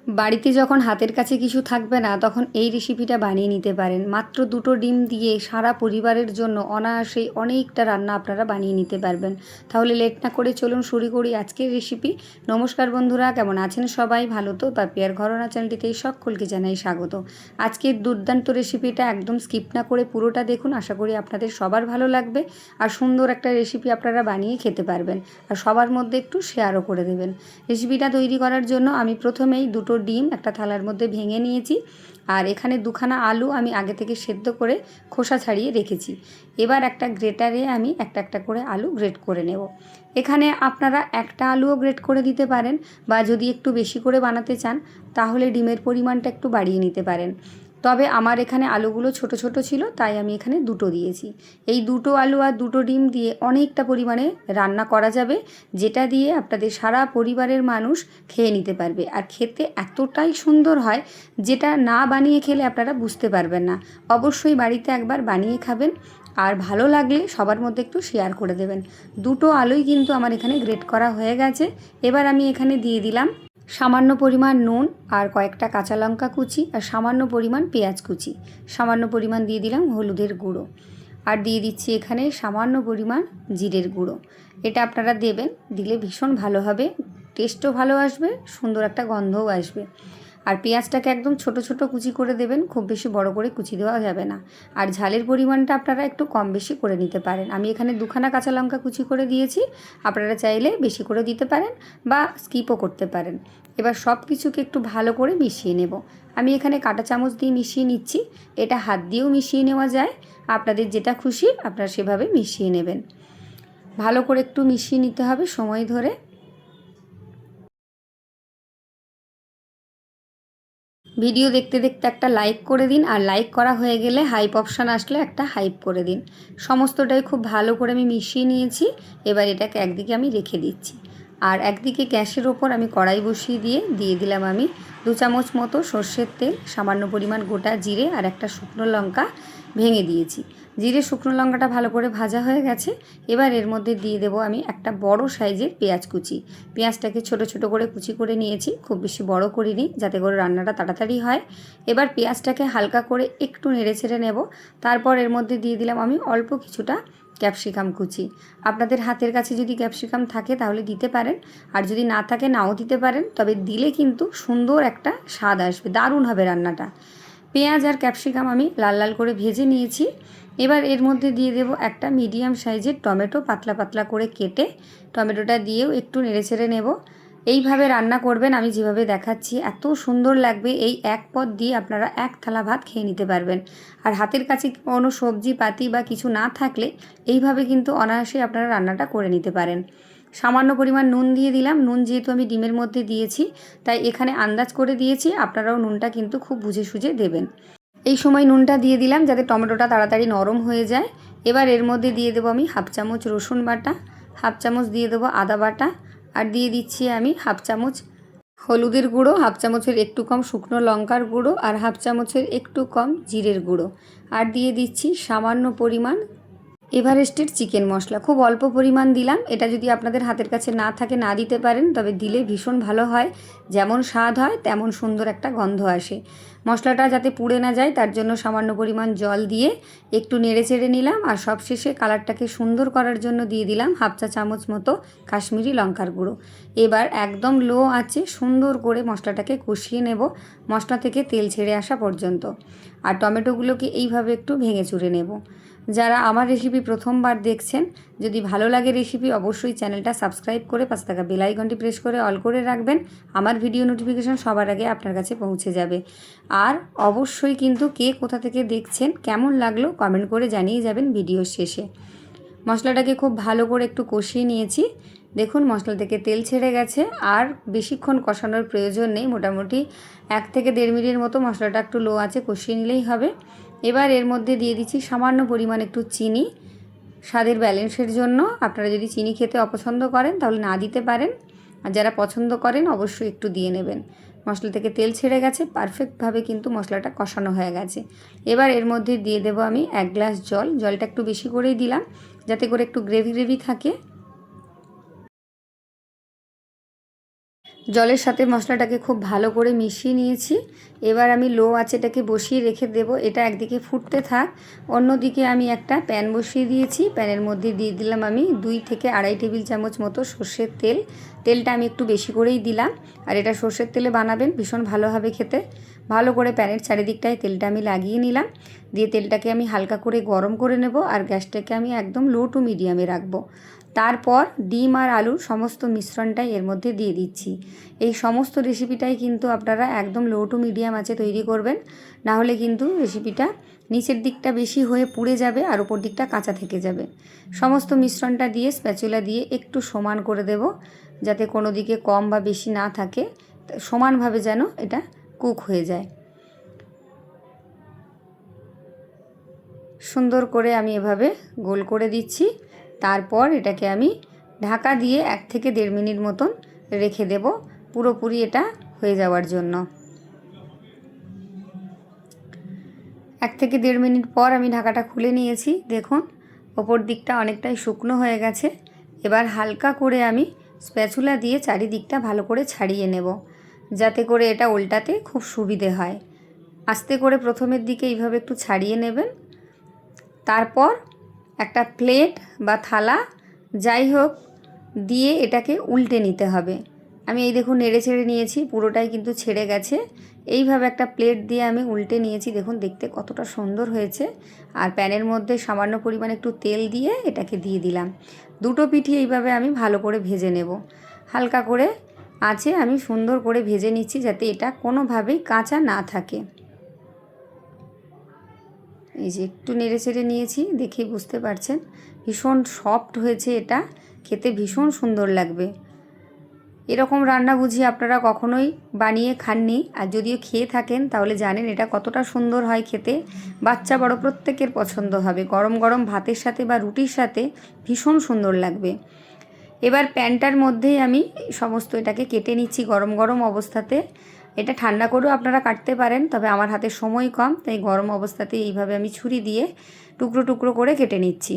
বাড়িতে যখন হাতের কাছে কিছু থাকবে না তখন এই রেসিপিটা বানিয়ে নিতে পারেন। মাত্র 2টো ডিম দিয়ে সারা পরিবারের জন্য অনায়াসেই অনেকটা রান্না আপনারা বানিয়ে নিতে পারবেন। তাহলে লেট না করে চলুন শুরু করি আজকের রেসিপি। নমস্কার বন্ধুরা, কেমন আছেন সবাই? ভালো তো? পাপিয়ার ঘরোয়া চ্যানেলটিতে সকলকে জানাই স্বাগত। আজকের দুর্দান্ত রেসিপিটা একদম স্কিপ না করে পুরোটা দেখুন, আশা করি আপনাদের সবার ভালো লাগবে। আর সুন্দর একটা রেসিপি আপনারা বানিয়ে খেতে পারবেন আর সবার মধ্যে একটু শেয়ারও করে দেবেন। রেসিপিটা তৈরি করার জন্য আমি প্রথমেই 2টো ডিম একটা থালার মধ্যে ভেঙে নিয়েছি। আর এখানে 2খানা আলু আমি আগে থেকে সেদ্ধ করে খোসা ছাড়িয়ে রেখেছি। এবার একটা গ্রেটারে আমি একটা একটা করে আলু গ্রেট করে নেব। এখানে আপনারা একটা আলুও গ্রেট করে দিতে পারেন, বা যদি একটু বেশি করে বানাতে চান তাহলে ডিমের পরিমাণটা একটু বাড়িয়ে নিতে পারেন। তবে আমার এখানে আলুগুলো ছোট ছোট ছিল, তাই আমি এখানে 2টো দিয়েছি। এই 2টো আলু আর 2টো ডিম দিয়ে অনেকটা পরিমাণে রান্না করা যাবে, যেটা দিয়ে আপনাদের সারা পরিবারের মানুষ খেয়ে নিতে পারবে। আর খেতে এতটাই সুন্দর হয়, যেটা না বানিয়ে খেলে আপনারা বুঝতে পারবেন না। অবশ্যই বাড়িতে একবার বানিয়ে খাবেন, আর ভালো লাগলে সবার মধ্যে একটু শেয়ার করে দেবেন। 2টো আলুই কিন্তু আমার এখানে গ্রেট করা হয়ে গেছে। এবার আমি এখানে দিয়ে দিলাম সামান্য পরিমাণ নুন, আর কয়েকটা কাঁচা লঙ্কা কুচি, আর সামান্য পরিমাণ পেঁয়াজ কুচি, সামান্য পরিমাণ দিয়ে দিলাম হলুদের গুঁড়ো, আর দিয়ে দিচ্ছি এখানে সামান্য পরিমাণ জিরের গুঁড়ো। এটা আপনারা দেবেন, দিলে ভীষণ ভালো হবে, টেস্টও ভালো আসবে, সুন্দর একটা গন্ধও আসবে। আর পেঁয়াজটাকে একদম ছোট ছোট কুচি করে দেবেন, খুব বেশি বড় করে কুচি দেওয়া যাবে না। আর ঝালের পরিমাণটা আপনারা একটু কম বেশি করে নিতে পারেন। আমি এখানে 2খানা কাঁচা লঙ্কা কুচি করে দিয়েছি, আপনারা চাইলে বেশি করে দিতে পারেন বা স্কিপও করতে পারেন। এবার সব কিছুকে একটু ভালো করে মিশিয়ে নেব। আমি এখানে কাঁটা চামচ দিয়ে মিশিয়ে নিচ্ছি, এটা হাত দিয়েও মিশিয়ে নেওয়া যায়, আপনাদের যেটা খুশি আপনারা সেভাবে মিশিয়ে নেবেন। ভালো করে একটু মিশিয়ে নিতে হবে সময় ধরে। ভিডিও দেখতে দেখতে একটা লাইক করে দিন, আর লাইক করা হয়ে গেলে হাইপ অপশান আসলে একটা হাইপ করে দিন। সমস্তটাই খুব ভালো করে আমি মিশিয়ে নিয়েছি। এবার এটাকে একদিকে আমি রেখে দিচ্ছি। আর একদিকে গ্যাসের ওপর আমি কড়াই বসিয়ে দিয়ে দিলাম আমি 2 চামচ মতো সর্ষের তেল, সামান্য পরিমাণ গোটা জিরে আর একটা শুকনো লঙ্কা ভেঙে দিয়েছি। জিরে শুকনো লঙ্কাটা ভালো করে ভাজা হয়ে গেছে। এবার এর মধ্যে দিয়ে দেবো আমি একটা বড় সাইজের পেঁয়াজ কুচি। পেঁয়াজটাকে ছোট ছোট করে কুচি করে নিয়েছি, খুব বেশি বড় করিনি, যাতে করে রান্নাটা তাড়াতাড়ি হয়। এবার পেঁয়াজটাকে হালকা করে একটু নেড়ে ছেড়ে নেব। তারপর এর মধ্যে দিয়ে দিলাম আমি অল্প কিছুটা ক্যাপসিকাম কুচি। আপনাদের হাতের কাছে যদি ক্যাপসিকাম থাকে তাহলে দিতে পারেন, আর যদি না থাকে নাও দিতে পারেন, তবে দিলে কিন্তু সুন্দর একটা স্বাদ আসবে, দারুণ হবে রান্নাটা। পেঁয়াজ আর ক্যাপসিকাম আমি লাল লাল করে ভেজে নিয়েছি। এবার এর মধ্যে দিয়ে দেব একটা মিডিয়াম সাইজের টমেটো, পাতলা পাতলা করে কেটে টমেটোটা দিয়েও একটু নেড়েচেড়ে নেব। এইভাবে রান্না করবেন আমি যেভাবে দেখাচ্ছি, এত সুন্দর লাগবে। এই এক পদ দিয়ে আপনারা এক থালা ভাত খেয়ে নিতে পারবেন। আর হাতের কাছে কোনো সবজি পাতি বা কিছু না থাকলে এইভাবে কিন্তু অনায়াসে আপনারা রান্নাটা করে নিতে পারেন। সামান্য পরিমাণ নুন দিয়ে দিলাম। নুন যেহেতু আমি ডিমের মধ্যে দিয়েছি, তাই এখানে আন্দাজ করে দিয়েছি, আপনারাও নুনটা কিন্তু খুব বুঝে সুঝে দেবেন। এই সময় নুনটা দিয়ে দিলাম যাতে টমেটোটা তাড়াতাড়ি নরম হয়ে যায়। এবার এর মধ্যে দিয়ে দেবো আমি হাফ চামচ রসুন বাটা, হাফ চামচ দিয়ে দেবো আদা বাটা, আর দিয়ে দিচ্ছি আমি হাফ চামচ হলুদের গুঁড়ো, হাফ চামচের একটু কম শুকনো লঙ্কার গুঁড়ো, আর হাফ চামচের একটু কম জিরের গুঁড়ো, আর দিয়ে দিচ্ছি সামান্য পরিমাণ এভারেস্টের চিকেন মশলা। খুব অল্প পরিমাণ দিলাম, এটা যদি আপনাদের হাতের কাছে না থাকে না দিতে পারেন, তবে দিলে ভীষণ ভালো হয়। যেমন স্বাদ হয় তেমন সুন্দর একটা গন্ধ আসে। মশলাটা যাতে পুড়ে না যায় তার জন্য সামান্য পরিমাণ জল দিয়ে একটু নেড়ে চেড়ে নিলাম। আর সবশেষে কালারটাকে সুন্দর করার জন্য দিয়ে দিলাম হাফ চা চামচ মতো কাশ্মীরি লঙ্কার গুঁড়ো। এবার একদম লো আঁচে সুন্দর করে মশলাটাকে কষিয়ে নেব, মশলা থেকে তেল ছেড়ে আসা পর্যন্ত। আর টমেটোগুলোকে এইভাবে একটু ভেঙে চুড়ে নেব। যারা আমার রেসিপি প্রথমবার দেখছেন, যদি ভালো লাগে রেসিপি, অবশ্যই চ্যানেলটা সাবস্ক্রাইব করে পাশে থাকা বেল আইকনটি প্রেস করে অল করে রাখবেন। আমার ভিডিও নোটিফিকেশন সবার আগে আপনার কাছে পৌঁছে যাবে। আর অবশ্যই কিন্তু কে কোথা থেকে দেখছেন, কেমন লাগলো কমেন্ট করে জানিয়ে যাবেন ভিডিওর শেষে। মশলাটাকে খুব ভালো করে একটু কষিয়ে নিয়েছি। দেখুন মশলা থেকে তেল ছেড়ে গেছে, আর বেশিক্ষণ কষানোর প্রয়োজন নেই। মোটামুটি 1 থেকে 1.5 মিনিটের মতো মশলাটা একটু লো আঁচে কষিয়ে নিলেই হবে। এবার এর মধ্যে দিয়ে দিচ্ছি সামান্য পরিমাণ একটু চিনি, স্বাদের ব্যালেন্সের জন্য। আপনারা যদি চিনি খেতে অপছন্দ করেন তাহলে না দিতে পারেন, আর যারা পছন্দ করেন অবশ্যই একটু দিয়ে নেবেন। মশলা থেকে তেল ছেড়ে গেছে, পারফেক্টভাবে কিন্তু মশলাটা কষানো হয়ে গেছে। এবার এর মধ্যে দিয়ে দেবো আমি 1 গ্লাস জল। জলটা একটু বেশি করেই দিলাম, যাতে করে একটু গ্রেভি গ্রেভি থাকে। জলের সাথে মশলাটাকে খুব ভালো করে মিশিয়ে নিয়েছি। এবার আমি লো আঁচে এটাকে বসিয়ে রেখে দেব। এটা একদিকে ফুটতে থাক, অন্যদিকে আমি একটা প্যান বসিয়ে দিয়েছি। প্যানের মধ্যে দিয়ে দিলাম আমি 2 থেকে আড়াই টেবিল চামচ মতো সর্ষের তেল। তেলটা আমি একটু বেশি করেই দিলাম, আর এটা সর্ষের তেলে বানাবেন, ভীষণ ভালো হবে খেতে। ভালো করে প্যানের চারিদিকটায় তেলটা আমি লাগিয়ে নিলাম, দিয়ে তেলটাকে আমি হালকা করে গরম করে নেব, আর গ্যাসটাকে আমি একদম লো টু মিডিয়ামে রাখবো। তারপর ডিম আর আলুর সমস্ত মিশ্রণটাই এর মধ্যে দিয়ে দিচ্ছি। এই সমস্ত রেসিপিটাই কিন্তু আপনারা একদম লো টু মিডিয়াম আঁচে তৈরি করবেন, না হলে কিন্তু রেসিপিটা নিচের দিকটা বেশি হয়ে পুড়ে যাবে আর উপর দিকটা কাঁচা থেকে যাবে। সমস্ত মিশ্রণটা দিয়ে স্প্যাচুলা দিয়ে একটু সমান করে দেব, যাতে কোনো দিকে কম বা বেশি না থাকে, সমানভাবে যেন এটা কুক হয়ে যায়। সুন্দর করে আমি এভাবে গোল করে দিচ্ছি। তারপর এটাকে আমি ঢাকা দিয়ে 1 থেকে 1.5 মিনিট মতন রেখে দেব, পুরোপুরি এটা হয়ে যাওয়ার জন্য। 1 থেকে 1.5 মিনিট পর আমি ঢাকাটা খুলে নিয়েছি। দেখুন ওপর দিকটা অনেকটাই শুকনো হয়ে গেছে। এবার হালকা করে আমি স্প্যাচুলা দিয়ে চারিদিকটা ভালো করে ছাড়িয়ে নেব, যাতে করে এটা উল্টাতে খুব সুবিধে হয়। আস্তে করে প্রথমের দিকে এইভাবে একটু ছাড়িয়ে নেবেন। তারপর একটা প্লেট বা থালা যাই হোক দিয়ে এটাকে উল্টে নিতে হবে। আমি এই দেখুন নেড়ে ছেড়ে নিয়েছি, পুরোটাই কিন্তু ছেড়ে গেছে। এইভাবে একটা প্লেট দিয়ে আমি উল্টে নিয়েছি। দেখুন দেখতে কতটা সুন্দর হয়েছে। আর প্যানের মধ্যে সামান্য পরিমাণে একটু তেল দিয়ে এটাকে দিয়ে দিলাম। দুটো পিঠই এইভাবে আমি ভালো করে ভেজে নেব। হালকা করে আঁচে আমি সুন্দর করে ভেজে নিচ্ছি, যাতে এটা কোনোভাবেই কাঁচা না থাকে। এই যে একটু নেড়ে চেড়ে নিয়েছি, দেখে বুঝতে পারছেন ভীষণ সফট হয়েছে, এটা খেতে ভীষণ সুন্দর লাগবে। এরকম রান্না বুঝি আপনারা কখনোই বানিয়ে খাননি, আর যদিও খেয়ে থাকেন তাহলে জানেন এটা কতটা সুন্দর হয় খেতে। বাচ্চা বড় প্রত্যেকের পছন্দ হবে, গরম গরম ভাতের সাথে বা রুটির সাথে ভীষণ সুন্দর লাগবে। এবার প্যানটার মধ্যেই আমি সমস্ত এটাকে কেটে নিচ্ছি গরম গরম অবস্থাতে। এটা ঠান্ডা করেও আপনারা কাটতে পারেন, তবে আমার হাতে সময় কম, তাই গরম অবস্থাতেই এইভাবে আমি ছুরি দিয়ে টুকরো টুকরো করে কেটে নিচ্ছি।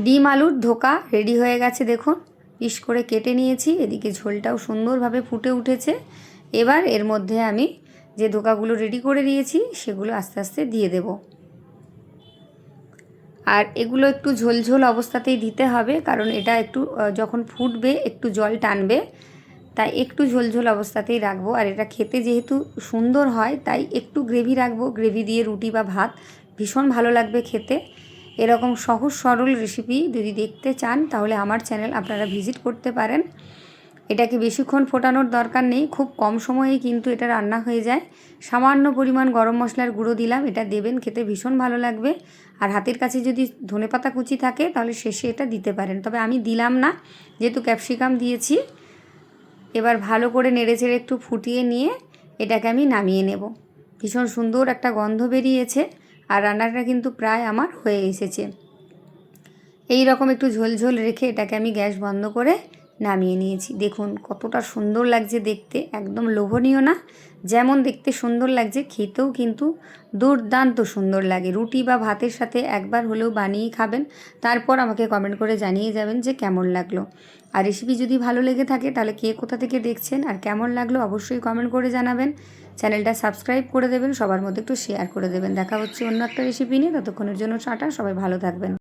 ডিম আলুর ধোকা রেডি হয়ে গেছে, দেখুন পিস করে কেটে নিয়েছি। এদিকে ঝোলটাও সুন্দরভাবে ফুটে উঠেছে। এবার এর মধ্যে আমি যে ধোকাগুলো রেডি করে নিয়েছি সেগুলো আস্তে আস্তে দিয়ে দেব। আর এগুলো একটু ঝোলঝোল অবস্থাতেই দিতে হবে, কারণ এটা একটু যখন ফুটবে একটু জল টানবে, তাই একটু ঝোলঝোল অবস্থাতেই রাখবো। আর এটা খেতে যেহেতু সুন্দর হয় তাই একটু গ্রেভি রাখবো। গ্রেভি দিয়ে রুটি বা ভাত ভীষণ ভালো লাগবে খেতে। এরকম সহজ সরল রেসিপি যদি দেখতে চান তাহলে আমার চ্যানেল আপনারা ভিজিট করতে পারেন। এটাকে বেশিক্ষণ ফোটানোর দরকার নেই, খুব কম সময়েই কিন্তু এটা রান্না হয়ে যায়। সামান্য পরিমাণ গরম মশলার গুঁড়ো দিলাম, এটা দেবেন, খেতে ভীষণ ভালো লাগবে। আর হাতের কাছে যদি ধনেপাতা কুচি থাকে তাহলে শেষে এটা দিতে পারেন, তবে আমি দিলাম না যেহেতু ক্যাপসিকাম দিয়েছি। এবার ভালো করে নেড়েচেড়ে একটু ফুটিয়ে নিয়ে এটাকে আমি নামিয়ে নেব। ভীষণ সুন্দর একটা গন্ধ বেরিয়েছে, আর রান্নাটা কিন্তু প্রায় আমার হয়ে এসেছে। এই রকম একটু ঝোলঝোল রেখে এটাকে আমি গ্যাস বন্ধ করে নামিয়ে নিয়েছি। দেখুন কতটা সুন্দর লাগছে দেখতে, একদম লোভনীয় না? যেমন দেখতে সুন্দর লাগছে খেতেও কিন্তু দুর্দান্ত সুন্দর লাগে। রুটি বা ভাতের সাথে একবার হলেও বানিয়ে খাবেন, তারপর আমাকে কমেন্ট করে জানিয়ে যাবেন যে কেমন লাগলো। আর রেসিপি যদি ভালো লেগে থাকে তাহলে কে কোথা থেকে দেখছেন আর কেমন লাগলো অবশ্যই কমেন্ট করে জানাবেন। চ্যানেলটা সাবস্ক্রাইব করে দেবেন, সবার মধ্যে একটু শেয়ার করে দেবেন। দেখা হচ্ছে অন্য একটা রেসিপি নিয়ে, ততক্ষণের জন্য টাটা, সবাই ভালো থাকবেন।